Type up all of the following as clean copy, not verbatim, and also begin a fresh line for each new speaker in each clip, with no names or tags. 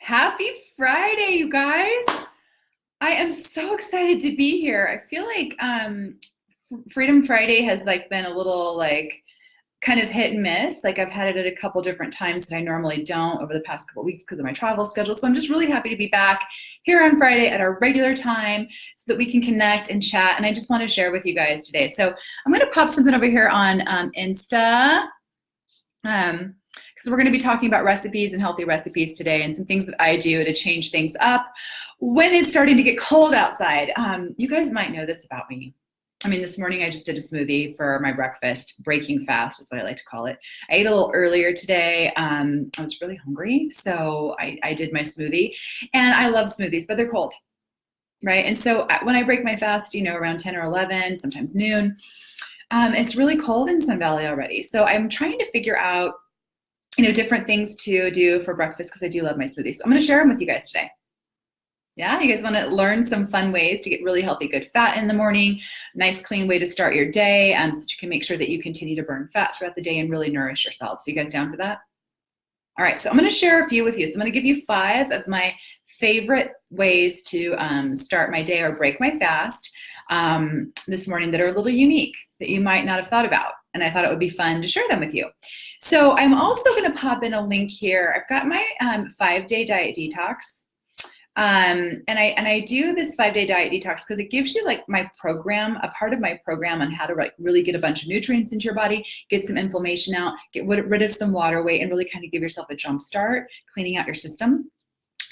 Happy Friday, you guys. I am so excited to be here. I feel like Freedom Friday has been a little kind of hit and miss. I've had it at a couple different times that I normally don't over the past couple weeks because of my travel schedule. So I'm just really happy to be back here on Friday at our regular time so that we can connect and chat. And I just want to share with you guys today. So I'm going to pop something over here on Insta. Because we're going to be talking about recipes and healthy recipes today and some things that I do to change things up when it's starting to get cold outside. You guys might know this about me. I mean, this morning I just did a smoothie for my breakfast. Breaking fast is what I like to call it. I ate a little earlier today. I was really hungry, so I did my smoothie. And I love smoothies, but they're cold, right? And so when I break my fast, around 10 or 11, sometimes noon, it's really cold in Sun Valley already. So I'm trying to figure out different things to do for breakfast because I do love my smoothies. So I'm going to share them with you guys today. Yeah, you guys want to learn some fun ways to get really healthy, good fat in the morning, nice, clean way to start your day so that you can make sure that you continue to burn fat throughout the day and really nourish yourself. So you guys down for that? All right, so I'm going to share a few with you. So I'm going to give you 5 of my favorite ways to start my day or break my fast this morning that are a little unique that you might not have thought about. And I thought it would be fun to share them with you. So I'm also going to pop in a link here. I've got my 5-day diet detox. And I do this 5-day diet detox because it gives you my program, a part of my program on how to really get a bunch of nutrients into your body, get some inflammation out, get rid of some water weight, and really kind of give yourself a jump start, cleaning out your system.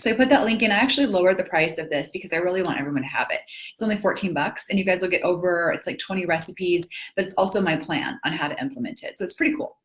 So I put that link in. I actually lowered the price of this because I really want everyone to have it. It's only $14 and you guys will get it's 20 recipes, but it's also my plan on how to implement it. So it's pretty cool.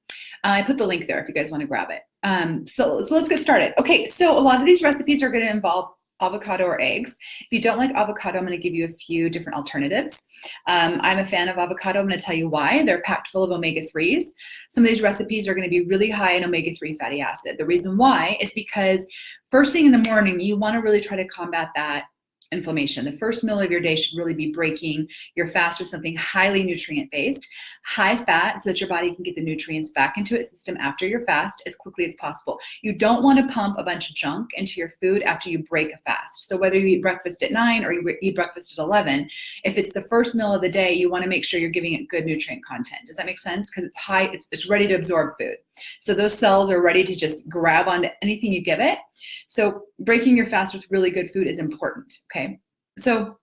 I put the link there if you guys want to grab it. So let's get started. Okay, so a lot of these recipes are going to involve avocado or eggs. If you don't like avocado, I'm going to give you a few different alternatives. I'm a fan of avocado. I'm going to tell you why. They're packed full of omega-3s. Some of these recipes are going to be really high in omega-3 fatty acid. The reason why is because first thing in the morning, you want to really try to combat that inflammation. The first meal of your day should really be breaking your fast with something highly nutrient-based, high fat, so that your body can get the nutrients back into its system after your fast as quickly as possible. You don't want to pump a bunch of junk into your food after you break a fast. So whether you eat breakfast at 9 or you eat breakfast at 11, if it's the first meal of the day, you want to make sure you're giving it good nutrient content. Does that make sense? Because it's high, it's ready to absorb food. So those cells are ready to just grab onto anything you give it. So breaking your fast with really good food is important, okay? So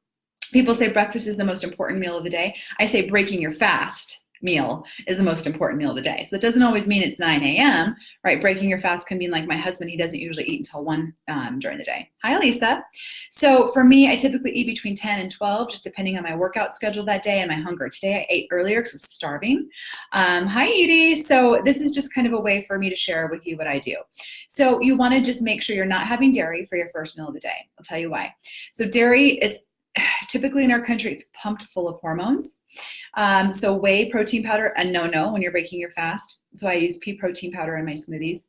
people say breakfast is the most important meal of the day. I say breaking your fast meal is the most important meal of the day. So that doesn't always mean it's 9 a.m., right? Breaking your fast can mean like my husband, he doesn't usually eat until 1 during the day. Hi, Lisa. So for me, I typically eat between 10 and 12, just depending on my workout schedule that day and my hunger. Today I ate earlier because I was starving. Hi, Edie. So this is just kind of a way for me to share with you what I do. So you want to just make sure you're not having dairy for your first meal of the day. I'll tell you why. So dairy is typically in our country, it's pumped full of hormones. So whey protein powder, a no-no when you're breaking your fast. So I use pea protein powder in my smoothies.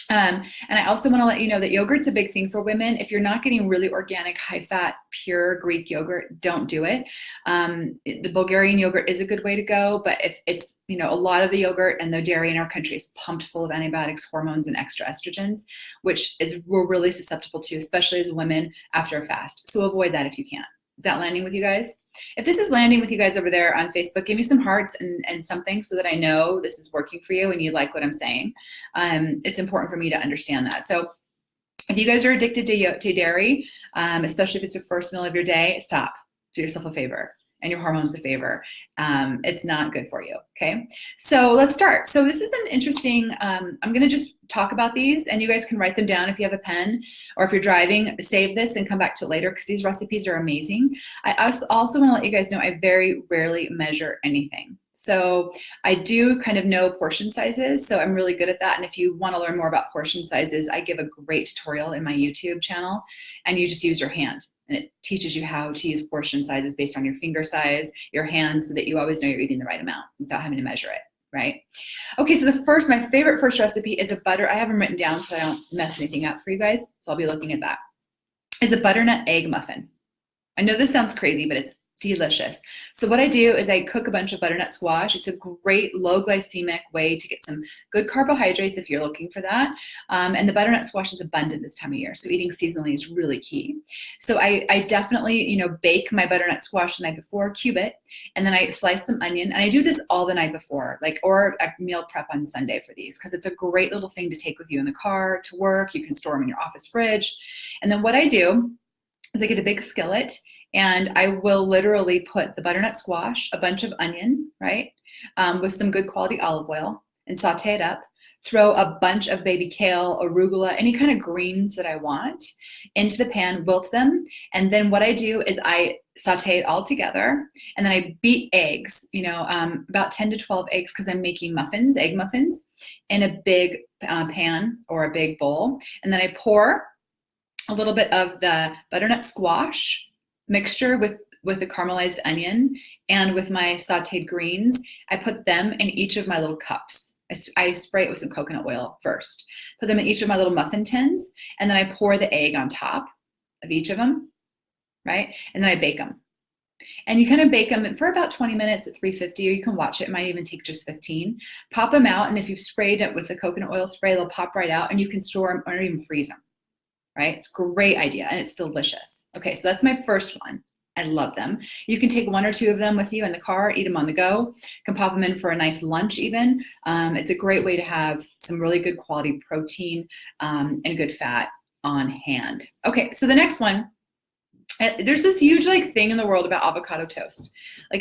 And I also want to let you know that yogurt's a big thing for women. If you're not getting really organic, high-fat, pure Greek yogurt, don't do it. The Bulgarian yogurt is a good way to go, but if it's, a lot of the yogurt and the dairy in our country is pumped full of antibiotics, hormones, and extra estrogens, which we're really susceptible to, especially as women after a fast. So avoid that if you can. Is that landing with you guys? If this is landing with you guys over there on Facebook, give me some hearts and something so that I know this is working for you and you like what I'm saying. It's important for me to understand that. So if you guys are addicted to dairy, especially if it's your first meal of your day, stop. Do yourself a favor and your hormones a favor. It's not good for you, okay? So let's start. So this is an interesting, I'm gonna just talk about these and you guys can write them down if you have a pen or if you're driving, save this and come back to it later because these recipes are amazing. I also wanna let you guys know I very rarely measure anything. So I do kind of know portion sizes, so I'm really good at that. And if you want to learn more about portion sizes, I give a great tutorial in my YouTube channel, and you just use your hand. And it teaches you how to use portion sizes based on your finger size, your hands, so that you always know you're eating the right amount without having to measure it, right? Okay, so my favorite first recipe is a butter. I have them written down so I don't mess anything up for you guys, so I'll be looking at that. Is a butternut egg muffin. I know this sounds crazy, but it's Delicious. So what I do is I cook a bunch of butternut squash. It's a great low glycemic way to get some good carbohydrates if you're looking for that. And the butternut squash is abundant this time of year, so eating seasonally is really key. So I definitely, bake my butternut squash the night before, cube it, and then I slice some onion. And I do this all the night before, or I meal prep on Sunday for these, because it's a great little thing to take with you in the car to work. You can store them in your office fridge. And then what I do is I get a big skillet, and I will literally put the butternut squash, a bunch of onion, right, with some good quality olive oil, and saute it up. Throw a bunch of baby kale, arugula, any kind of greens that I want into the pan, wilt them. And then what I do is I saute it all together, and then I beat eggs, about 10 to 12 eggs, because I'm making muffins, egg muffins, in a big pan or a big bowl. And then I pour a little bit of the butternut squash mixture with the caramelized onion and with my sauteed greens. I put them in each of my little cups. I spray it with some coconut oil first, put them in each of my little muffin tins, and then I pour the egg on top of each of them, right? And then I bake them. And you kind of bake them for about 20 minutes at 350, or you can watch it. It might even take just 15. Pop them out, and if you've sprayed it with the coconut oil spray, they'll pop right out, and you can store them or even freeze them, right? It's a great idea, and it's delicious. Okay, so that's my first one. I love them. You can take 1 or 2 of them with you in the car, eat them on the go. You can pop them in for a nice lunch even. It's a great way to have some really good quality protein and good fat on hand. Okay, so the next one, there's this huge thing in the world about avocado toast.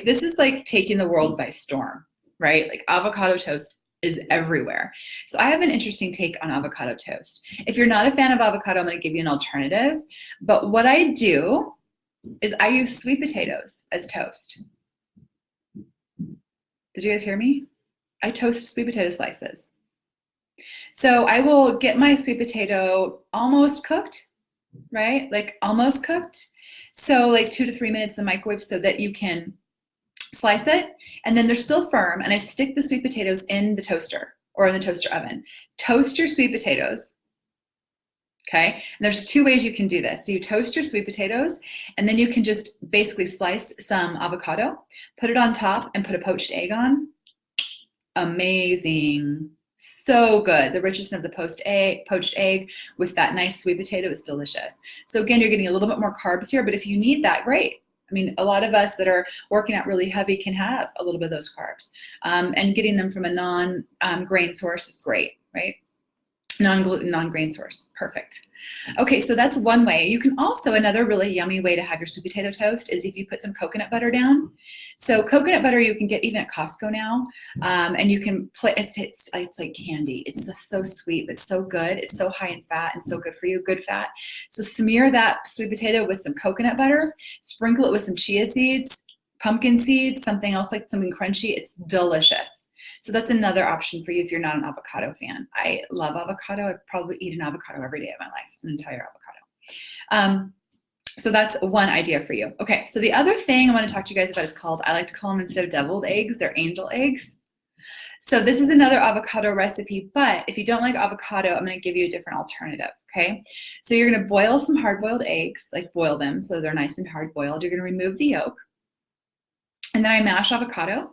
This is taking the world by storm, right? Avocado toast is everywhere. So I have an interesting take on avocado toast. If you're not a fan of avocado, I'm going to give you an alternative. But what I do is I use sweet potatoes as toast. Did you guys hear me? I toast sweet potato slices. So I will get my sweet potato almost cooked, right? Almost cooked. So 2 to 3 minutes in the microwave so that you can slice it, and then they're still firm, and I stick the sweet potatoes in the toaster or in the toaster oven. Toast your sweet potatoes. Okay, and there's 2 ways you can do this. So you toast your sweet potatoes, and then you can just basically slice some avocado, put it on top, and put a poached egg on. Amazing. So good. The richness of the poached egg with that nice sweet potato is delicious. So again, you're getting a little bit more carbs here, but if you need that, great. I mean, a lot of us that are working out really heavy can have a little bit of those carbs. And getting them from a non-grain source is great, right? Non-gluten, non-grain source. Perfect. Okay, so that's one way. You can also, another really yummy way to have your sweet potato toast is if you put some coconut butter down. So coconut butter you can get even at Costco now, and you can put, it's like candy. It's just so sweet, but so good. It's so high in fat and so good for you, good fat. So smear that sweet potato with some coconut butter, sprinkle it with some chia seeds, pumpkin seeds, something else something crunchy. It's delicious. So that's another option for you if you're not an avocado fan. I love avocado. I'd probably eat an avocado every day of my life, an entire avocado. So that's one idea for you. Okay, so the other thing I want to talk to you guys about is I like to call them, instead of deviled eggs, they're angel eggs. So this is another avocado recipe, but if you don't like avocado, I'm going to give you a different alternative, okay? So you're going to boil some hard-boiled eggs, boil them so they're nice and hard-boiled. You're going to remove the yolk, and then I mash avocado.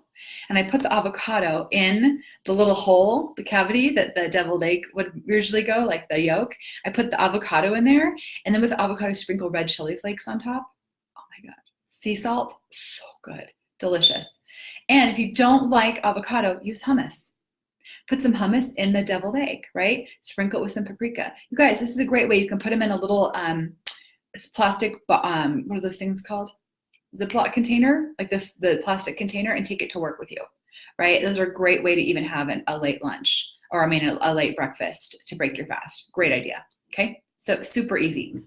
And I put the avocado in the little hole, the cavity that the deviled egg would usually go, like the yolk. I put the avocado in there, and then with the avocado, sprinkle red chili flakes on top. Oh my God. Sea salt, so good, delicious. And if you don't like avocado, use hummus. Put some hummus in the deviled egg, right? Sprinkle it with some paprika. You guys, this is a great way. You can put them in a little plastic, what are those things called? Ziploc container, the plastic container, and take it to work with you, right? Those are a great way to even have a late lunch, or a late breakfast to break your fast. Great idea, okay? So super easy.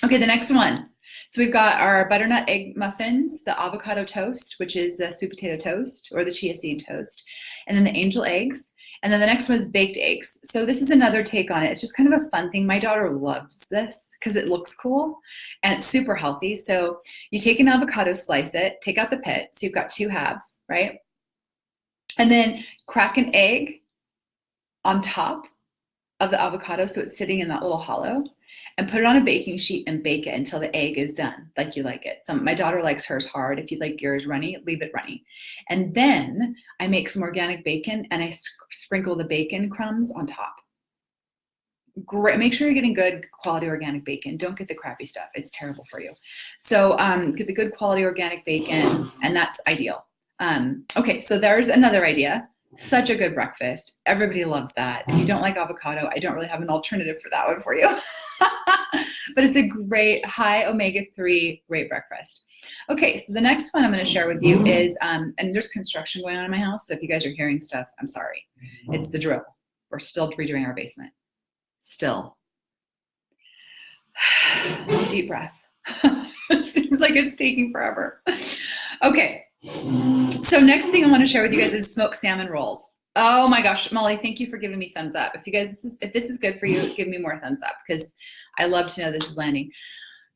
Okay, the next one. So we've got our butternut egg muffins, the avocado toast, which is the sweet potato toast or the chia seed toast, and then the angel eggs. And then the next one is baked eggs. So this is another take on it. It's just kind of a fun thing. My daughter loves this because it looks cool and it's super healthy. So you take an avocado, slice it, take out the pit. So you've got 2 halves, right? And then crack an egg on top of the avocado so it's sitting in that little hollow, and put it on a baking sheet and bake it until the egg is done, like you like it. My daughter likes hers hard. If you like yours runny, leave it runny. And then I make some organic bacon and I sprinkle the bacon crumbs on top. Great. Make sure you're getting good quality organic bacon. Don't get the crappy stuff. It's terrible for you. So get the good quality organic bacon, and that's ideal. Okay, so there's another idea. Such a good breakfast. Everybody loves that. If you don't like avocado, I don't really have an alternative for that one for you. But it's a great high omega-3, great breakfast. Okay, so the next one I'm going to share with you is, and there's construction going on in my house, so if you guys are hearing stuff, I'm sorry. It's the drill. We're still redoing our basement. Still. Deep breath. It seems like it's taking forever. Okay. So next thing I want to share with you guys is smoked salmon rolls. Oh my gosh, Molly, thank you for giving me thumbs up. If you guys, if this is good for you, give me more thumbs up because I love to know this is landing.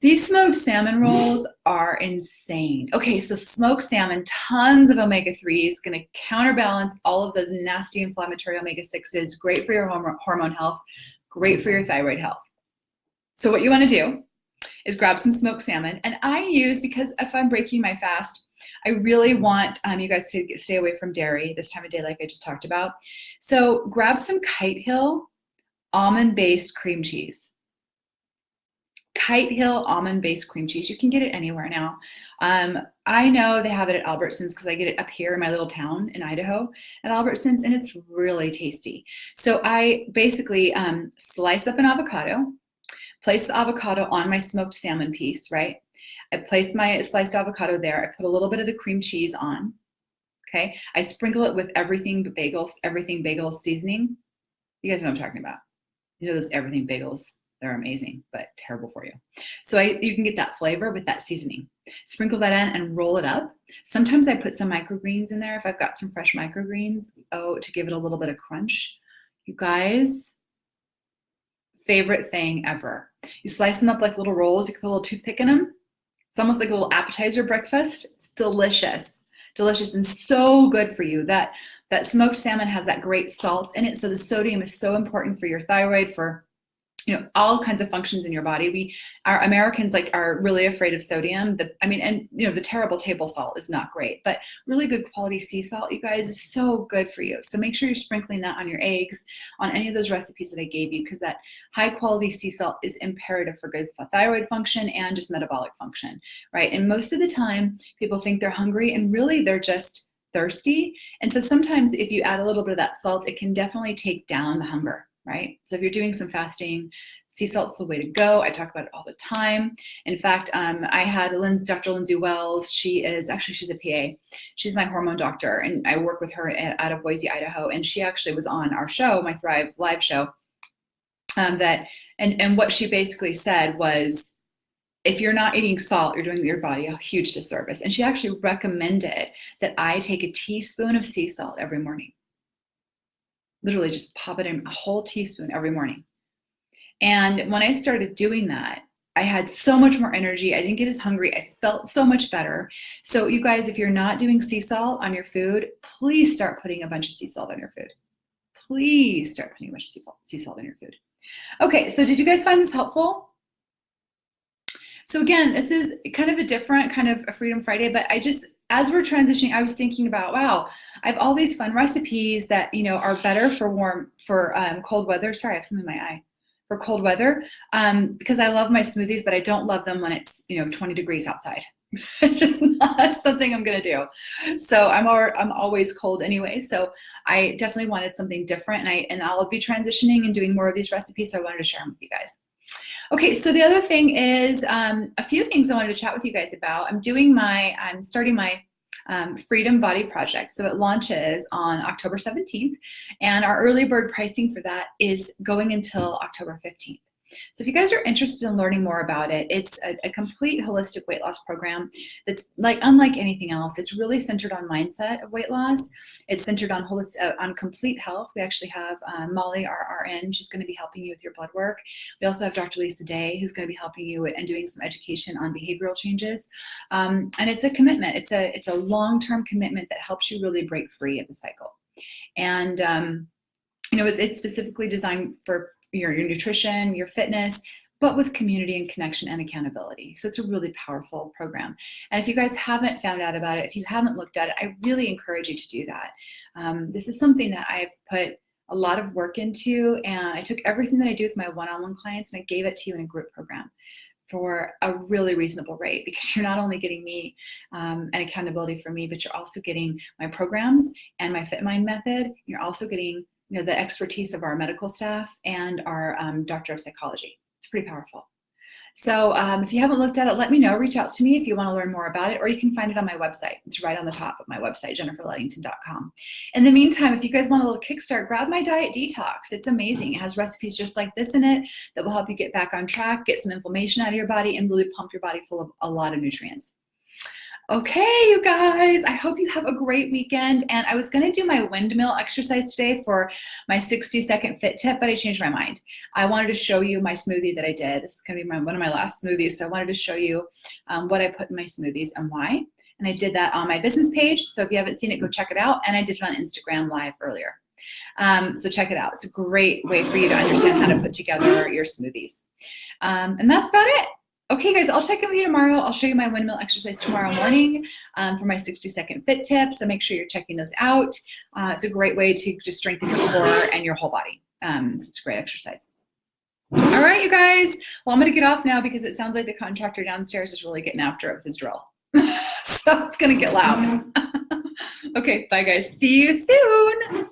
These smoked salmon rolls are insane. Okay, so smoked salmon, tons of omega-3s, going to counterbalance all of those nasty inflammatory omega-6s, great for your hormone health, great for your thyroid health. So what you want to do is grab some smoked salmon. And I use, because if I'm breaking my fast, I really want you guys to stay away from dairy this time of day like I just talked about. So grab some Kite Hill almond-based cream cheese. Kite Hill almond-based cream cheese. You can get it anywhere now. I know they have it at Albertsons because I get it up here in my little town in Idaho at Albertsons, and it's really tasty. So I basically slice up an avocado, place the avocado on my smoked salmon piece, right? I place my sliced avocado there. I put a little bit of the cream cheese on, okay? I sprinkle it with everything bagels seasoning. You guys know what I'm talking about. You know those everything bagels. They're amazing, but terrible for you. So you can get that flavor with that seasoning. Sprinkle that in and roll it up. Sometimes I put some microgreens in there if I've got some fresh microgreens, to give it a little bit of crunch. You guys, favorite thing ever. You slice them up like little rolls. You can put a little toothpick in them. It's almost like a little appetizer breakfast. It's delicious, delicious, and so good for you. That smoked salmon has that great salt in it, so the sodium is so important for your thyroid, for all kinds of functions in your body. Our Americans are really afraid of sodium. The terrible table salt is not great, but really good quality sea salt, you guys, is so good for you. So make sure you're sprinkling that on your eggs, on any of those recipes that I gave you, because that high quality sea salt is imperative for good thyroid function and just metabolic function, right? And most of the time people think they're hungry and really they're just thirsty. And so sometimes if you add a little bit of that salt, it can definitely take down the hunger. Right? So if you're doing some fasting, sea salt's the way to go. I talk about it all the time. In fact, I had Dr. Lindsay Wells. She's a PA. She's my hormone doctor, and I work with her out of Boise, Idaho. And she actually was on our show, my Thrive Live show. And what she basically said was, if you're not eating salt, you're doing your body a huge disservice. And she actually recommended that I take a teaspoon of sea salt every morning. Literally just pop it in, a whole teaspoon every morning. And when I started doing that, I had so much more energy. I didn't get as hungry. I felt so much better. So you guys, if you're not doing sea salt on your food, please start putting a bunch of sea salt on your food. Please start putting a bunch of sea salt on your food. Okay, so did you guys find this helpful? So again, this is kind of a different kind of a Freedom Friday, but as we're transitioning, I was thinking about, wow, I have all these fun recipes that, are better for cold weather. Sorry, I have something in my eye. For cold weather, because I love my smoothies, but I don't love them when it's, 20 degrees outside. It's just not something I'm going to do. So I'm always cold anyway. So I definitely wanted something different, and I'll be transitioning and doing more of these recipes. So I wanted to share them with you guys. Okay, so the other thing is a few things I wanted to chat with you guys about. I'm starting my Freedom Body Project. So it launches on October 17th, and our early bird pricing for that is going until October 15th. So if you guys are interested in learning more about it, it's a complete holistic weight loss program that's unlike anything else. It's really centered on mindset of weight loss. It's centered on on complete health. We actually have Molly, our RN. She's going to be helping you with your blood work. We also have Dr. Lisa Day, who's going to be helping you and doing some education on behavioral changes. And it's a commitment. It's a long-term commitment that helps you really break free of the cycle. And It's specifically designed for your nutrition, your fitness, but with community and connection and accountability. So it's a really powerful program. And if you guys haven't found out about it, if you haven't looked at it, I really encourage you to do that. This is something that I've put a lot of work into, and I took everything that I do with my one-on-one clients and I gave it to you in a group program for a really reasonable rate, because you're not only getting me and accountability from me, but you're also getting my programs and my FitMind method. You're also getting the expertise of our medical staff and our doctor of psychology. It's pretty powerful. So if you haven't looked at it, let me know. Reach out to me if you want to learn more about it, or you can find it on my website. It's right on the top of my website, jenniferledington.com. In the meantime, if you guys want a little kickstart, grab my diet detox. It's amazing. It has recipes just like this in it that will help you get back on track, get some inflammation out of your body, and really pump your body full of a lot of nutrients. Okay, you guys, I hope you have a great weekend. And I was going to do my windmill exercise today for my 60-second fit tip, but I changed my mind. I wanted to show you my smoothie that I did. This is going to be one of my last smoothies. So I wanted to show you what I put in my smoothies and why. And I did that on my business page. So if you haven't seen it, go check it out. And I did it on Instagram Live earlier. So check it out. It's a great way for you to understand how to put together your smoothies. And that's about it. Okay, guys, I'll check in with you tomorrow. I'll show you my windmill exercise tomorrow morning for my 60-second fit tip. So make sure you're checking those out. It's a great way to just strengthen your core and your whole body. So it's a great exercise. All right, you guys. Well, I'm going to get off now because it sounds like the contractor downstairs is really getting after it with his drill. So it's going to get loud. Okay, bye, guys. See you soon.